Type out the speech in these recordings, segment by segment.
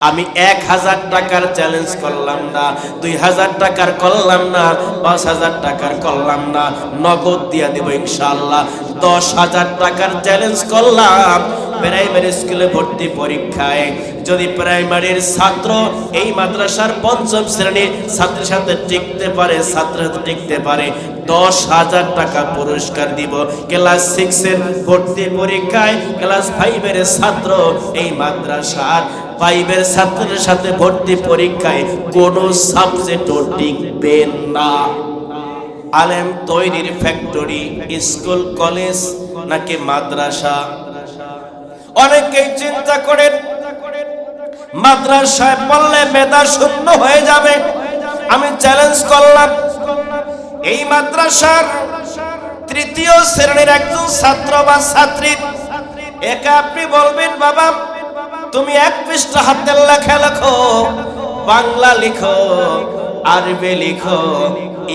আমি 1000 টাকার চ্যালেঞ্জ করলাম না, 2000 টাকার করলাম না, 5000 টাকার করলাম না, নগদ দিয়া দেব ইনশাআল্লাহ। 10,000 টাকার চ্যালেঞ্জ করলাম। প্রাইমারি স্কুলে ভর্তি পরীক্ষায় যদি প্রাইমারির ছাত্র এই মাদ্রাসার পঞ্চম শ্রেণীর ছাত্রের সাথে টিকতে পারে, ছাত্রের সাথে টিকতে পারে, 10,000 টাকা পুরস্কার দিব। ক্লাস 6 এর ভর্তি পরীক্ষায় ক্লাস 5 এর ছাত্র এই মাদ্রাসার 5 এর ছাত্রের সাথে ভর্তি পরীক্ষায় কোনো সাবজেক্টও টিকবে না। আলেম তৈরির ফ্যাক্টরি স্কুল কলেজ নাকি মাদ্রাসা? অনেকেই চিন্তা করেন মাদ্রাসায় পড়লে মেধা শূন্য হয়ে যাবে। আমি চ্যালেঞ্জ করলাম, এই মাদ্রাসার তৃতীয় শ্রেণীর একজন ছাত্র বা ছাত্রী, একা আপনি বলবেন বাবা তুমি 1 পৃষ্ঠা হাতের লেখা লেখো, বাংলা লিখো, আরবি লিখো,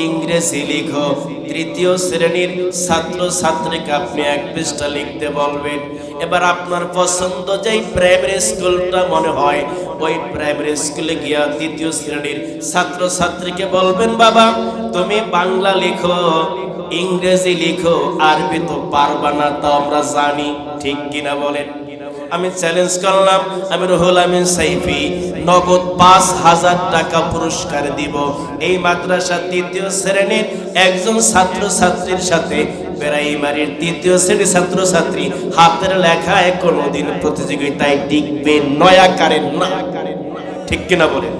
ইংরেজি লিখো। তৃতীয় শ্রেণীর ছাত্র ছাত্রীকে আপনি 1 পৃষ্ঠা লিখতে বলবেন। এবার আপনার পছন্দ যেই প্রাইমারি স্কুলটা মনে হয় ওই প্রাইমারি স্কুলে গিয়া তৃতীয় শ্রেণীর ছাত্র ছাত্রীকে বলবেন বাবা তুমি বাংলা লিখো, ইংরেজি লিখো, আরবি তো পারবা না, তা আমরা জানি, ঠিক কিনা বলেন? আমি চ্যালেঞ্জ করলাম, আমি রুহুল আমিন সাইফি নগদ 5,000 টাকা পুরস্কার দিব এই মাদ্রাসা তৃতীয় শ্রেণীর একজন ছাত্র ছাত্রীর সাথে প্রাইমারির তৃতীয় শ্রেণীর ছাত্র ছাত্রী হাতের লেখায় কোনোদিন প্রতিযোগিতায় টিকবে নয়া কারেন না, ঠিক কিনা বলেন?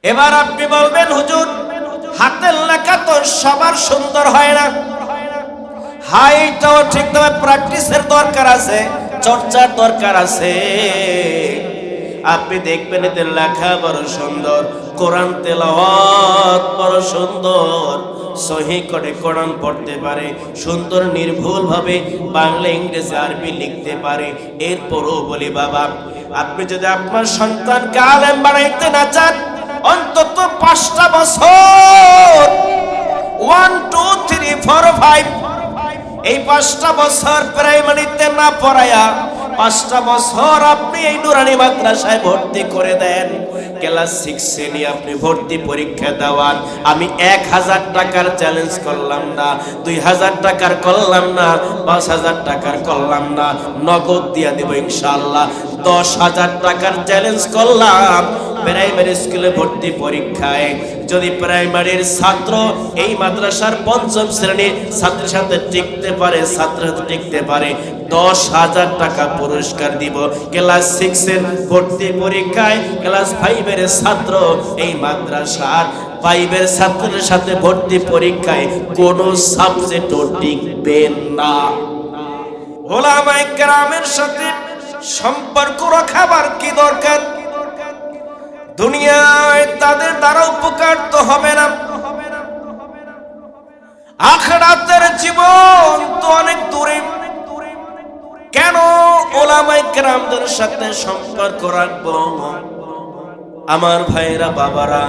এবার আপনি বলবেন হুজুর হাতের লেখা তো সবার সুন্দর হয় না, হাইটাও ঠিকভাবে প্র্যাকটিসের দরকার আছে, চর্চার দরকার আছে। আপনি দেখবেন এদের লেখা বড় সুন্দর, কোরআন তেলাওয়াত বড় সুন্দর, সহি করে কোরআন পড়তে পারে, সুন্দর নির্ভুল ভাবে বাংলা ইংরেজি আরবি লিখতে পারে। এরপরও বলি বাবা আপনি যদি আপনার সন্তানকে আলেম বানাইতে না চান অন্তত 5টা বছর 1 2 3 4 5 এই 5টা বছর প্রাইমারিতে না পড়ায়া 5টা বছর আপনি এই নুরানি মাদ্রাসায় ভর্তি করে দেন। ক্লাস 6 এ নিয়ে আপনি ভর্তি পরীক্ষা দেওয়ান। আমি 1000 টাকার চ্যালেঞ্জ করলাম না, 2000 টাকার করলাম না, 5000 টাকার করলাম না, নগদ দিয়া দেব ইনশাআল্লাহ। 10,000 টাকার চ্যালেঞ্জ করলাম। প্রাইমারি স্কুলে ভর্তি পরীক্ষায় যদি প্রাইমারির ছাত্র এই মাদ্রাসার পঞ্চম শ্রেণীর ছাত্রের সাথে টিকতে পারে, ছাত্রের সাথে টিকতে পারে, 10,000 টাকা পুরস্কার দিব। ক্লাস 6 এর ভর্তি পরীক্ষায় ক্লাস 5 এর ছাত্র এই মাদ্রাসার 5 এর ছাত্রের সাথে ভর্তি পরীক্ষায় কোনো সাবজেক্টও টিকবে না। ওলামায়ে কেরামের সাথে সম্পর্ক রাখার কি দরকার? দুনিয়ায় তাদের দ্বারা উপকার তো হবে না, আখিরাতের জীবন তো অনেক দূরে। কেন ওলামায়ে কেরামদের সাথে সম্পর্ক রাখবো? আমার ভাইরা বাবারা,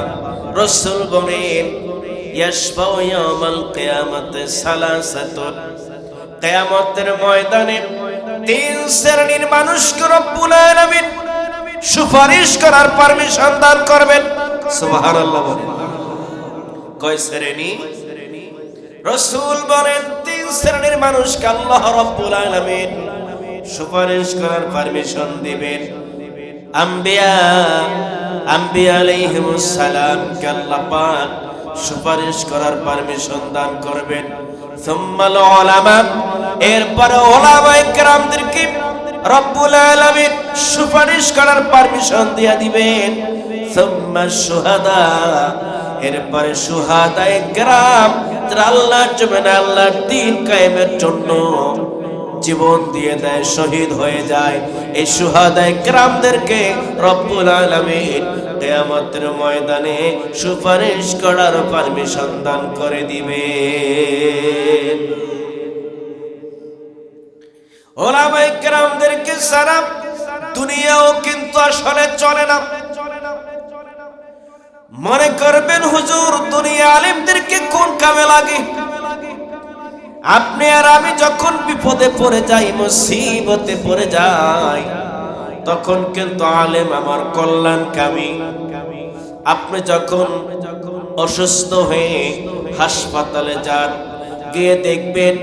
রাসূল বলেন ইয়াশফাউ ইয়াউমাল কিয়ামাতি সালাসাতুন, কিয়ামতের ময়দানে 3 শ্রেণীর মানুষকে রব্বুল আলামিন সুপারিশ করার পারমিশন দান করবেন। সুবহানাল্লাহ বলেন। কয় শ্রেণী? রাসূল বলেন 3 শ্রেণীর মানুষকে আল্লাহ রাব্বুল আলামিন সুপারিশ করার পারমিশন দিবেন। আম্বিয়া আলাইহিমুস সালাম কে আল্লাহ পাক সুপারিশ করার পারমিশন দান করবেন। সুম্মাল উলামা, এরপরে ওলামায়ে কেরামদেরকে রব্বুল আলামিন সুপারিশ করার পারমিশন দিয়ে দিবেন। সুম্মা শুহাদা, এরপরে শুহাদায়ে কেরাম যারা আল্লাহর জমিনে আল্লাহর দ্বীন কায়েমের জন্য জীবন দিয়ে দেয়, শহীদ হয়ে যায়, এই শুহাদায়ে কেরামদেরকে রব্বুল আলামিন কিয়ামতের ময়দানে সুপারিশ করার পারমিশন দান করে দিবেন। ওলামায়ে কেরামদেরকে সারা দুনিয়াও কিন্তু আসলে চলে না। মনে করবেন হুজুর দুনিয়া আলেমদেরকে কোন কামে লাগে? আপনি আর আমি যখন বিপদে পড়ে যাই, মুসিবতে পড়ে যাই, তখন কিন্তু আলেম আমার কল্যাণকামী। আপনি যখন অসুস্থ হয়ে হাসপাতালে যান, গিয়ে দেখবেন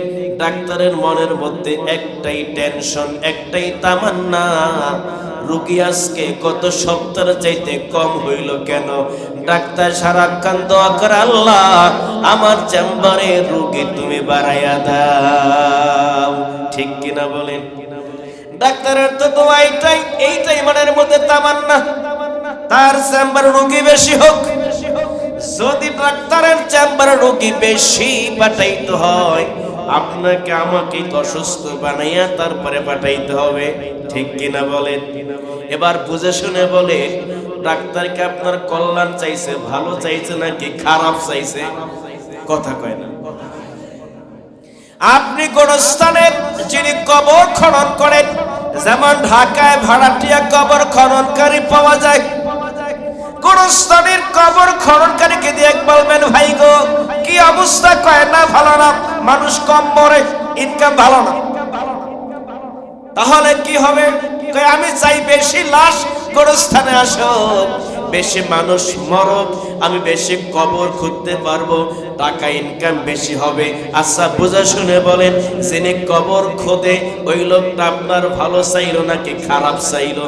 ডাক্তারের মনের মধ্যে একটাই টেনশন, একটাই তামান্না, রোগী আজকে কত সপ্তাহ চাইতে কম হইল কেন? ডাক্তার সারাক্ষণ দোয়া করে, আল্লাহ আমার চেম্বারে রোগী তুমি বাড়াইয়া দাও। ঠিক কিনা বলেন? ডাক্তারের তো দোয়া এইটাই মনের মধ্যে তামান্না, তার চেম্বারে রোগী বেশি হোক। যদি ডাক্তারের চেম্বারে রোগী বেশি পাঠাইতে হয়, আপনাকে আমাকে অসুস্থ বানাইয়া তারপরে পাঠাইতে হবে। ঠিক কিনা বলেন? এবার বুঝে শুনে বলে, ডাক্তারকে আপনার কল্যাণ চাইছে, ভালো চাইছে নাকি খারাপ চাইছে? কথা কয় না। আপনি কোন স্থানে যিনি কবর খনন করেন, যেমন ঢাকায় ভাড়াটিয়া কবর খননকারী পাওয়া যায়, কোন স্থানের কবর খননকারীকে দিয়ে বলবেন, ভাই গো কি অবস্থা? কয় না ভালো না, মানুষ কম মরে, ইনকাম ভালো না। তাহলে কি হবে? আমি চাই বেশি লাশ গোরস্থানে আসুক, বেশি মানুষ মরক, আমি বেশি কবর খুঁজতে পারবো, টাকা ইনকাম বেশি হবে। আচ্ছা বুঝা শুনে বলেন, যিনি কবর খোদে ওই লোকটা আপনার ভালো চাইলো নাকি খারাপ চাইলো?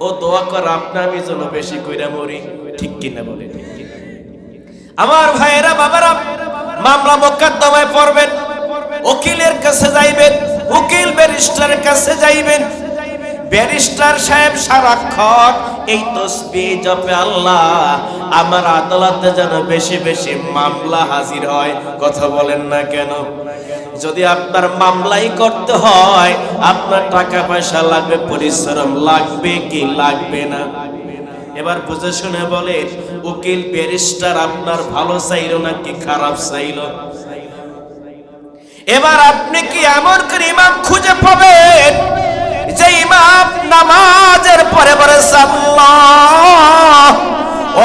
ও দোয়া কর আপনার আমি যেন বেশি কইরা মরি। ঠিক কিনা বলে? আমার ভাইয়েরা বাবারা, মামলা মোকদ্দমায় পড়বেন, উকিলের কাছে যাইবেন, উকিল ব্যারিস্টারের কাছে যাইবেন। ব্যারিস্টার সাহেব সারাক্ষণ এই তাসবিহ জপে, আল্লাহ আমার আদালতে যেন বেশি বেশি মামলা হাজির হয়। কথা বলেন না কেন? যদি আপনার মামলাই করতে হয়, আপনার টাকা পয়সা লাগবে, পরিশ্রম লাগবে কি লাগবে না? এবার বুঝে শুনে বলে, উকিল ব্যারিস্টার আপনার ভালো চাইলো নাকি খারাপ চাইলো? এবার আপনি কি এমন করে ইমাম খুঁজে পাবেন যে ইমাম নামাজের পরে পরে সাল্লাহ,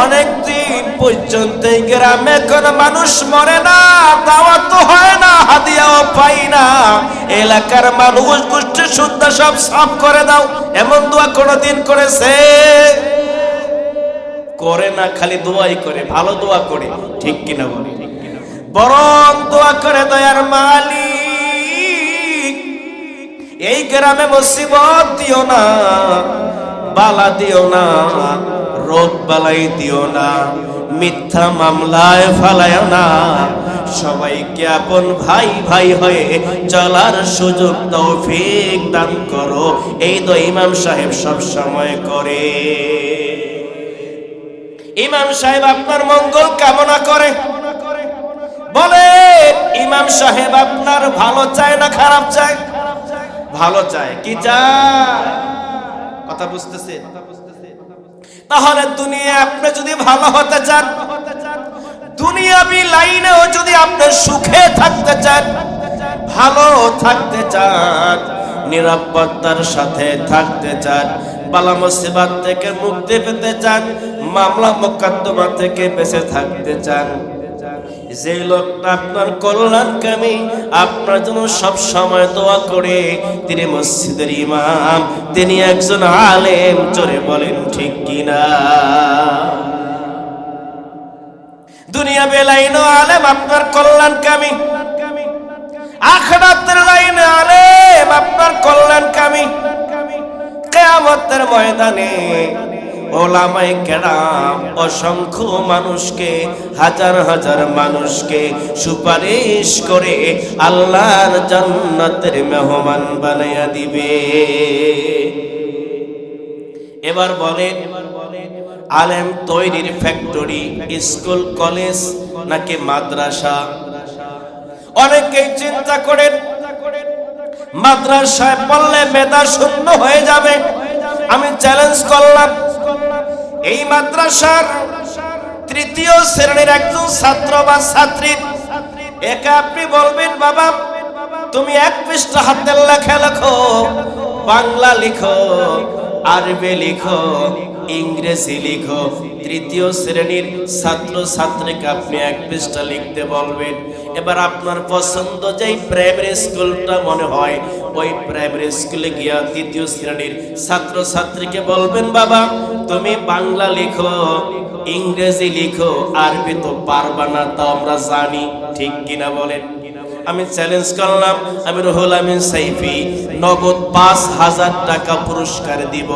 অনেকদিন পর্যন্ত এই গ্রামে কোন মানুষ মরে না, দাওয়াত হয় না, হাদিয়াও পাই না, এলাকার মানুষ গোষ্ঠী শুদ্ধ সব সাফ করে দাও, এমন দোয়া কোনদিন করেছে? করে না, খালি দোয়াই করে, ভালো দোয়া করে। ঠিক কিনা বলে? বরং দোয়া করে, দয়ার মালিক এই গ্রামে মুসিবত দিও না, বালা দিও না, রোগ বালাই দিও না, মিথ্যা মামলায় ফালায় না, সবাইকে আপন ভাই ভাই হয়ে চলার সুযোগ তৌফিক দান করো। এই তো ইমাম সাহেব সব সময় করে। ইমাম সাহেব আপনার মঙ্গল কামনা করে। বলে, ইমাম সাহেব আপনার ভালো চায় না খারাপ চায়? ভালো চায়। কি চায়? কথা বুঝতেছে? তাহলে দুনিয়া আপনি যদি ভালো হতে চান, দুনিয়াবি লাইনেও যদি আপনি সুখে থাকতে চান, ভালো থাকতে চান, নিরাপত্তার সাথে থাকতে চান, বালা মুসিবত থেকে মুক্তি পেতে চান, মামলা মোকদ্দমা থেকে বেঁচে থাকতে চান, যে লোকটা আপনার কল্যাণকামী, আপনার জন্য সব সময় দোয়া করে, তিনি মসজিদের ইমাম, তিনি একজন আলেম। জোরে বলেন ঠিক কিনা? দুনিয়া বেলাইনো আলেম আপনার কল্যাণকামী, আখিরাতের লাইনে আলেম আপনার কল্যাণকামী। কিয়ামতের ময়দানে ওলামায়ে কেরাম অসংখ্য মানুষকে, হাজার হাজার মানুষকে সুপারিশ করে আল্লাহর জান্নাতের মেহমান বানায়া দিবে। এবার বলেন, আলেম তৈরির ফ্যাক্টরি স্কুল কলেজ নাকি মাদ্রাসা? অনেকেই চিন্তা করেন মাদ্রাসায় পড়লে মেধা শূন্য হয়ে যাবে। আমি চ্যালেঞ্জ করলাম, এই মাদ্রাসার তৃতীয় শ্রেণীর একজন ছাত্র বা ছাত্রী, একে আপনি বলবেন, বাবা তুমি এক পৃষ্ঠা হাতের লেখা লেখো, বাংলা লিখো, আরবি লিখো, ইংরেজি লিখো। তৃতীয় শ্রেণীর ছাত্র ছাত্রীকে আপনি এক পৃষ্ঠা লিখতে বলবেন। এবার আপনার পছন্দ যেই প্রাইমারি স্কুলটা মনে হয় ওই প্রাইমারি স্কুলে গিয়া তৃতীয় শ্রেণীর ছাত্র ছাত্রীকে বলবেন, বাবা তুমি বাংলা লিখো, ইংরেজি লিখো, আরবি তো পারবা না, তা আমরা জানি, ঠিক কিনা বলেন? আমি চ্যালেঞ্জ করলাম, আমি রুহুল আমিন সাইফি নগদ ৫,০০০ টাকা পুরস্কার দিব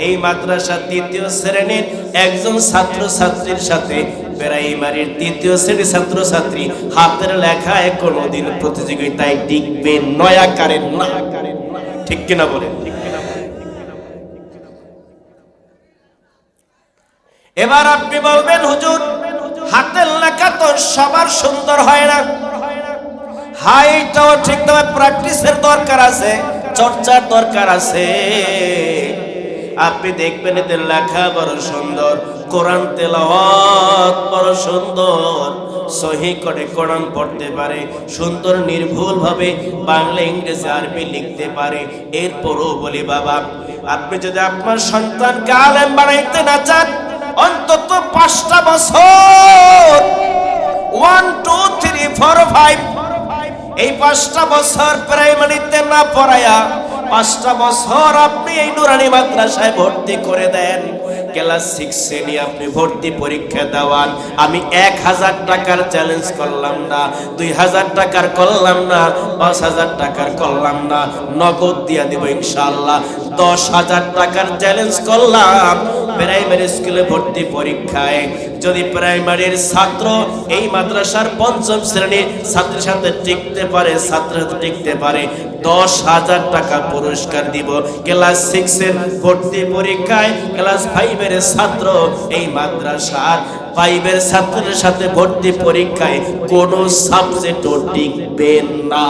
এই মাদ্রাসার তৃতীয় শ্রেণীর একজন ছাত্র ছাত্রীর সাথে প্রাইমারির তৃতীয় শ্রেণীর ছাত্র ছাত্রী হাতের লেখায় কোনোদিন প্রতিযোগিতায় টিকবে নয়া কারেন না, ঠিক কিনা বলেন? এবার আপনি বলবেন, হুজুর হাতের লেখা তো সবার সুন্দর হয় না, হাইটাও ঠিক তবে প্র্যাকটিসের দরকার আছে, চর্চার দরকার আছে। আপনি দেখবেন এদের লেখা বড় সুন্দর, কোরআন তেলাওয়াত বড় সুন্দর, সহি করে কোরআন পড়তে পারে, সুন্দর নির্ভুল ভাবে বাংলা ইংরেজি আরবি লিখতে পারে। এরপরও বলি, বাবা আপনি যদি আপনার সন্তানকে আলেম বানাইতে না চান, অন্তত 5টা বছর 1 2 3 4 5 এই 5টা বছর প্রাইমারিতে না পড়ায়া 5টা বছর আপনি এই নুরানি মাদ্রাসায় ভর্তি করে দেন। ক্লাস 6 এ নিয়ে আপনি ভর্তি পরীক্ষা দেওয়ান। আমি 1000 টাকার চ্যালেঞ্জ করলাম না, 2000 টাকার করলাম না, 5000 টাকার করলাম না, নগদ দিয়া দেব ইনশাআল্লাহ। 10,000 টাকার চ্যালেঞ্জ করলাম। প্রাইমারি স্কুলে ভর্তি পরীক্ষায় যদি প্রাইমারির ছাত্র এই মাদ্রাসার 5ম শ্রেণীর ছাত্রের সাথে টিকতে পারে, ছাত্রের সাথে টিকতে পারে, 10,000 টাকা পুরস্কার দিব। ক্লাস 6 এর ভর্তি পরীক্ষায় ক্লাস 5 এর ছাত্র এই মাদ্রাসার 5 এর ছাত্রের সাথে ভর্তি পরীক্ষায় কোন সাবজেক্টও টিকবে না।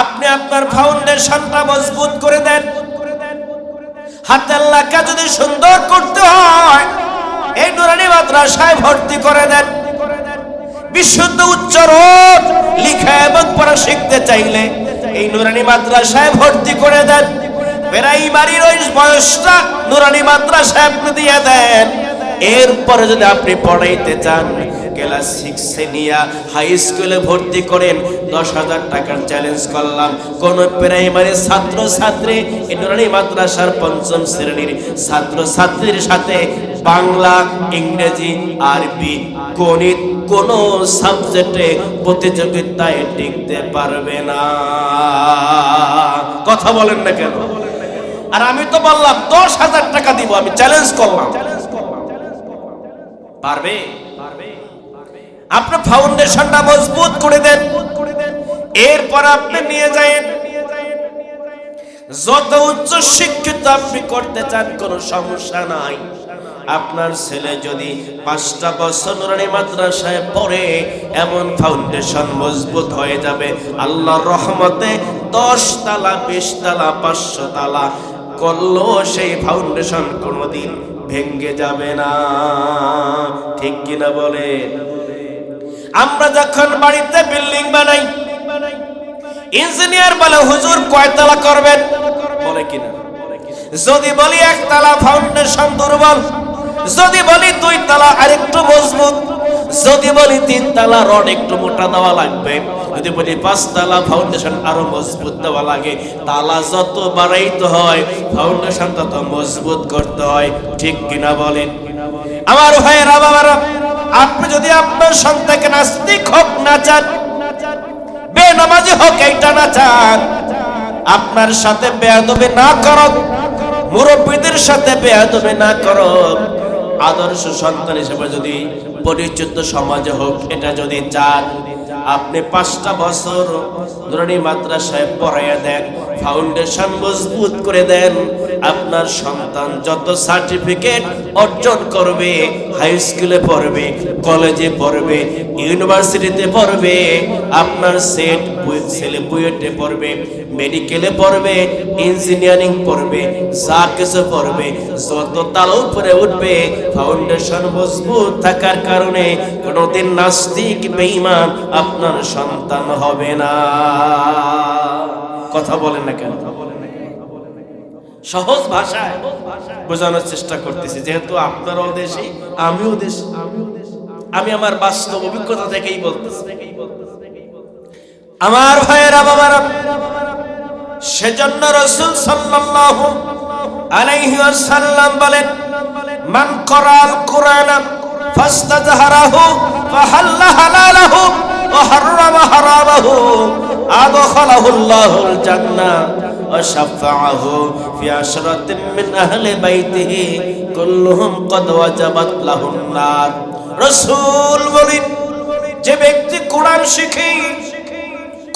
আপনি আপনার ফাউন্ডেশনটা মজবুত করে দেন। হাতের লেখা যদি সুন্দর করতে হয় এই নুরানি মাদ্রাসায় ভর্তি করে দেন। বিশুদ্ধ উচ্চারণ লেখা এবং পড়া শিখতে চাইলে এই নুরানি মাদ্রাসায় ভর্তি করে দেন। প্রাইমারির ওই বয়সটা নুরানি মাদ্রাসায় আপনি দিয়ে দেন। এরপরে যদি আপনি পড়াইতে চান ক্লাস 6 এ নিয়ে হাই স্কুলে ভর্তি করেন। 10,000 টাকার চ্যালেঞ্জ করলাম। কোন প্রাইমারি ছাত্র ছাত্রী এই নুরানি মাদ্রাসার 5ম শ্রেণীর ছাত্র ছাত্রীর সাথে বাংলা, ইংরেজি, আরবি, গণিত কোন সাবজেক্টে প্রতিযোগিতায় টিকতে পারবে না। কথা বলেন না কেন? আর আমি তো বললাম 10,000 টাকা দিব, আমি চ্যালেঞ্জ করলাম। পারবে? আপনি ফাউন্ডেশনটা মজবুত করে দেন। এরপর আপনি নিয়ে যান, যত উচ্চ শিক্ষিত আপনি করতে চান কোনো সমস্যা নাই। আপনার ছেলে যদি 5টা বছর নুরানি মাদ্রাসায় পড়ে এমন ফাউন্ডেশন মজবুত হয়ে যাবে আল্লাহর রহমতে। 10 তালা 20 তালা 500 তালা করলেও সেই ফাউন্ডেশন কোনোদিন ভেঙে যাবে না, ঠিক কিনা বলে? আমরা যখন বাড়িতে বিল্ডিং বানাই, ইঞ্জিনিয়ার বলে হুজুর কয়তলা করবেন, বলে কিনা? যদি বলি 1 তালা ফাউন্ডেশন দুর্বল, যদি বলি 2 তালা আরেকটু মজবুত, যদি বলি 3 তালা রড একটু মোটা দেওয়া লাগবে, যদি বলি 5 তালা ফাউন্ডেশন আরো মজবুত দেওয়া লাগে, তালা যত বাড়াইতে হয় ফাউন্ডেশন তত মজবুত করতে হয়, ঠিক কিনা বলেন? আমার ভাইয়েরা বাবারা, আপনি যদি আপনার সন্তানকে নাস্তিক হোক না চান, বেনামাজি হোক এইটা না চান, আপনার সাথে বেয়াদবি না করুক, মুরব্বীদের সাথে বেয়াদবি না করুক, আদর্শ সন্তান হিসেবে যদি পরিচিত সমাজে হোক এটা যদি চান, আপনি 5টা বছর নুরানি মাদ্রাসায় পড়াইয়া দেন, ফাউন্ডেশন মজবুত করে দেন। আপনার সন্তান যত সার্টিফিকেট অর্জন করবে, হাই স্কুলে পড়বে, কলেজে পড়বে, ইউনিভার্সিটিতে পড়বে, আপনার ছেলে বুয়েটে পড়বে, মেডিকেলে পড়বে, ইঞ্জিনিয়ারিং পড়বে, যা কিছু পড়বে, যত তালা উপরে উঠবে ফাউন্ডেশন মজবুত থাকার কারণে কোনোদিন নাস্তিক বেঈমান আপনার সন্তান হবে না। কথা বলেন না কেন? সহজ ভাষায় বোঝানোর চেষ্টা করতেছি, যেহেতু আপনারাও দেশি আমিও দেশি, আমি আমার বাস্তব অভিজ্ঞতা থেকেই বলতেছি। আমার ভাইয়েরা বাবারা, সেজন্য রাসূল সাল্লাল্লাহু আলাইহি ওয়াসাল্লাম বলেন, মান ক্বরাল কুরআন ফাস্তাযহারাহু ফাহাল্লা হালালাহু ওয়া হাররামা হারামাহু আদখালাহুল্লাহুল জান্নাহ ওয়া শাফাআহু ফি আশরাতিন মিন আহলি বাইতিহি কুল্লুহুম ক্বাদ ওয়াজাবাত লাহুন নার। রাসূল বলেন, যে ব্যক্তি কোরআন শিখে,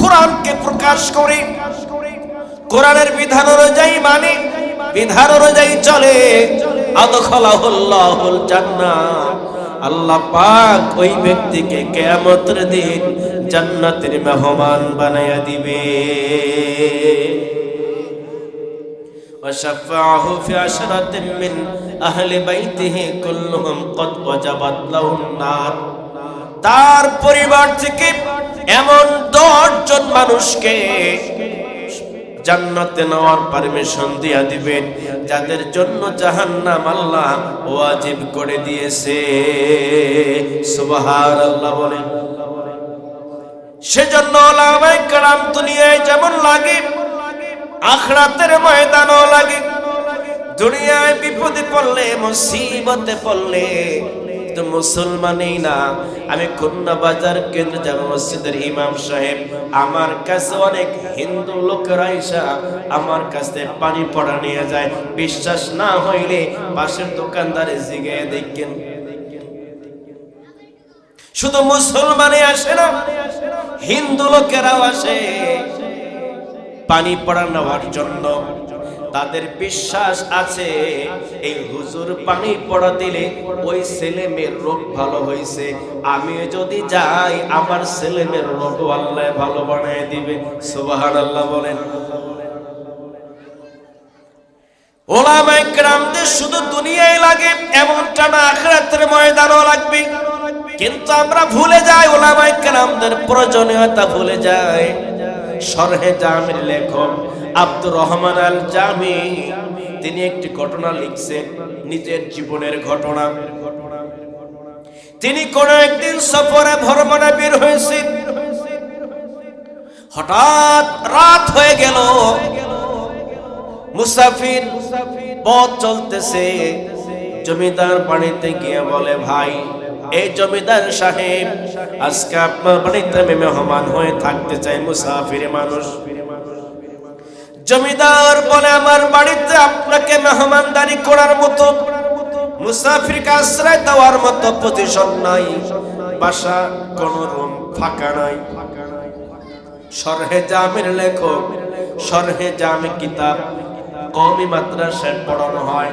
কোরআনকে প্রকাশ করে, কোরআনের বিধান অনুযায়ী মানে, বিধান অনুযায়ী চলে, আদখালাহুল্লাহুল জান্নাহ, আল্লাহ পাক ওই ব্যক্তিকে কিয়ামতের দিন জান্নাতের মেহমান বানায়া দিবে। ওয়া শাফাআহু ফি আশরাতিন মিন আহলি বাইতিহি কুল্লুহুম ক্বাদ ওয়াজাবাত লাহুন নার। তার পরিবার থেকে এমন 10 জন মানুষকে জান্নাতে নেওয়ার পারমিশন দিয়া দিবেন, যাদের জন্য জাহান্নাম আল্লাহ ওয়াজিব করে দিয়েছে। সুবহানাল্লাহ বলেন। সেজন্য ওলামায়ে কেরাম দুনিয়ায় যেমন লাগে, আখিরাতের ময়দানও লাগে। দুনিয়ায় বিপদে পড়লে, মুসিবতে পড়লে তো মুসলমানই না, আমি খুলনা বাজার কেন্দ্র জামে মসজিদের ইমাম সাহেব, আমার কাছে অনেক হিন্দু লোকেরা এসে আমার কাছে পানি পড়া নিয়ে যায়। বিশ্বাস না হইলে পাশের দোকানদারে জিগায় দেখেন। শুধু মুসলমানই আসে না, হিন্দু লোকেরাও আসে পানি পড়া নেওয়ার জন্য। তাদের বিশ্বাস আছে এই হুজুর পানি পড়া দিলে ওই ছেলে মেয়ের রোগ ভালো হয়েছে, আমি যদি যাই আমার ছেলে মেয়ের রোগ আল্লাহ ভালো বানিয়ে দিবে। সুবহানাল্লাহ বলেন। ওলামায়ে কেরামদের শুধু দুনিয়ায় লাগে এমনটা না, আখিরাতের ময়দানও লাগবে। কিন্তু আমরা ভুলে যাই, ওলামায়ে কেরামদের প্রয়োজনীয়তা ভুলে যাই। শরহে জামির লেখক আব্দুর রহমান আল জামি তিনি একটি ঘটনা লিখছেন, নিজের জীবনের ঘটনা। তিনি কোন একদিন সফরে ভ্রমণে বের হয়েছেন, হঠাৎ রাত হয়ে গেল, মুসাফির পথ চলতেছে। জমিদার বাড়িতে গিয়ে বলে, ভাই এই জমিদার সাহেব, আজকে আপনার বাড়িতে আমি মেহমান হয়ে থাকতে চাই, মুসাফির মানুষ। জমিদার বলে, আমার বাড়িতে আপনাকে মেহমানদারি করার মতো, মুসাফিরকে আশ্রয় দেওয়ার মতো পজিশন নাই, বাসা কোন রুম ফাঁকা নাই। শরহে জামির লেখক, শরহে জামি কিতাব কওমি মাদ্রাসায় পড়ানো হয়।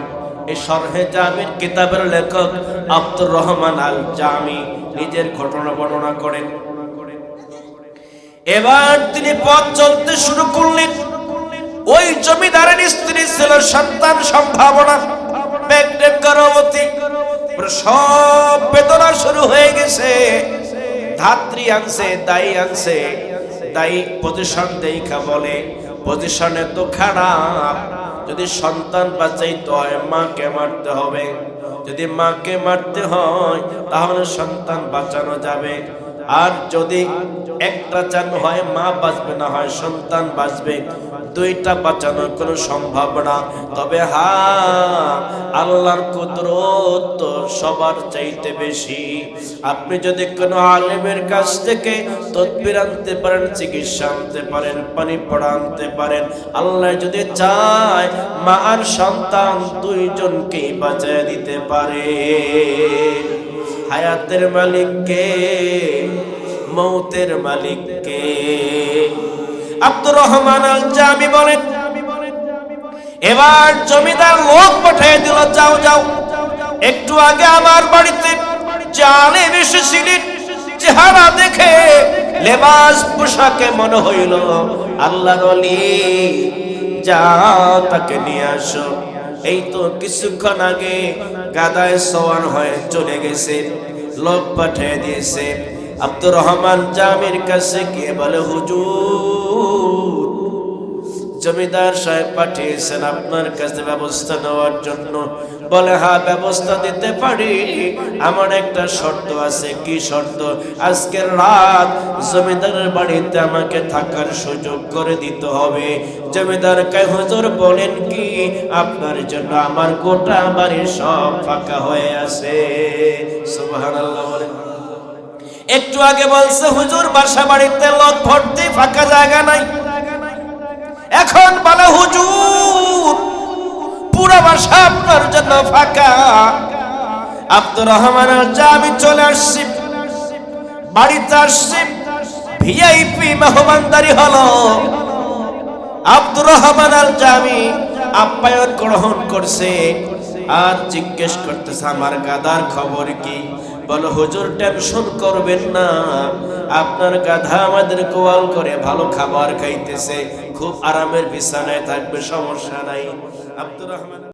এই শরহে জামির কিতাবের লেখক আব্দুর রহমান আল জামি নিজের ঘটনা বর্ণনা করেন। এবার তিনি পথ চলতে শুরু করলেন। ওই জমিদারের স্ত্রী ছিল সন্তান সম্ভাবনা, প্রেগনেন্ট গর্ভবতী, সব বেদনা শুরু হয়ে গেছে। ধাত্রী আনছে, দায়ী আনছে। দায়ী পজিশন দেখা বলে, পজিশনে তো খারাপ, যদি সন্তান বাঁচাইতে হয় মাকে মারতে হবে, যদি মাকে মারতে হয় তাহলে সন্তান বাঁচানো যাবে। আর যদি একটা চান হয় মা বাঁচবে, না হয় সন্তান বাঁচবে, দুইটা বাঁচানোর কোনো সম্ভাবনা। তবে হ্যাঁ, আল্লাহর কুদরত তো সবার চাইতে বেশি। আপনি যদি কোনো আলেমের কাছ থেকে তদবির আনতে পারেন, চিকিৎসা আনতে পারেন, পানি পড়া আনতে পারেন, আল্লাহ যদি চায় মা আর সন্তান দুইজনকেই বাঁচিয়ে দিতে পারে। হায়াতের মালিক কে, মৌতের মালিক কে? আব্দুর রহমান আল জামি বলেন, এবার জমিদার লোক পাঠিয়ে দিল, যাও যাও, একটু আগে আমার বাড়িতে যে আলেম এসেছিলেন, চেহারা দেখে লেবাস পোশাকে মনে হইল আল্লাহর ওলি, যাও তাকে নিয়ে আসো। এই তো কিছুক্ষণ আগে গাদায় সওয়ার হয়ে চলে গেছে, লোক পাঠিয়ে দিয়েছে। আব্দুর রহমান জামির কাছে গিয়ে বলে, হুজুর জমিদার সাহেব পাঠিয়েছেন আপনার কাছে ব্যবস্থা নেওয়ার জন্য। বলে হ্যাঁ, ব্যবস্থা দিতে পারি, আমার একটা শর্ত আছে। কি শর্ত? আজকের রাত জমিদারের বাড়িতে আমাকে থাকার সুযোগ করে দিতে হবে। জমিদার কয় হুজুর বলেন কি? আপনার জন্য আমার গোটা বাড়ি সব ফাঁকা হয়ে আছে। সুবহানাল্লাহ বলেন। একটু আগে বলছে হুজুর বাসা বাড়িতে লোক ভর্তি, ফাঁকা জায়গা নাই। এখন বলে হুজুর পুরো বাসা আপনার জন্য ফাঁকা। আব্দুর রহমান আল জামি চলে আসছি, বাড়িতে আসছি, ভিআইপি মেহমানদারি হলো। আব্দুর রহমান আল জামি আপ্যায়ন গ্রহণ করছে আর জিজ্ঞেস করতেছে আমার গাধার খবর কি? বলো হুজুর টেনশন করবেন না, আপনার গাধা আমাদের কোয়াল করে ভালো খাবার খাইতেছে, খুব আরামের বিছানায় থাকবে, সমস্যা নাই। আব্দুর রহমান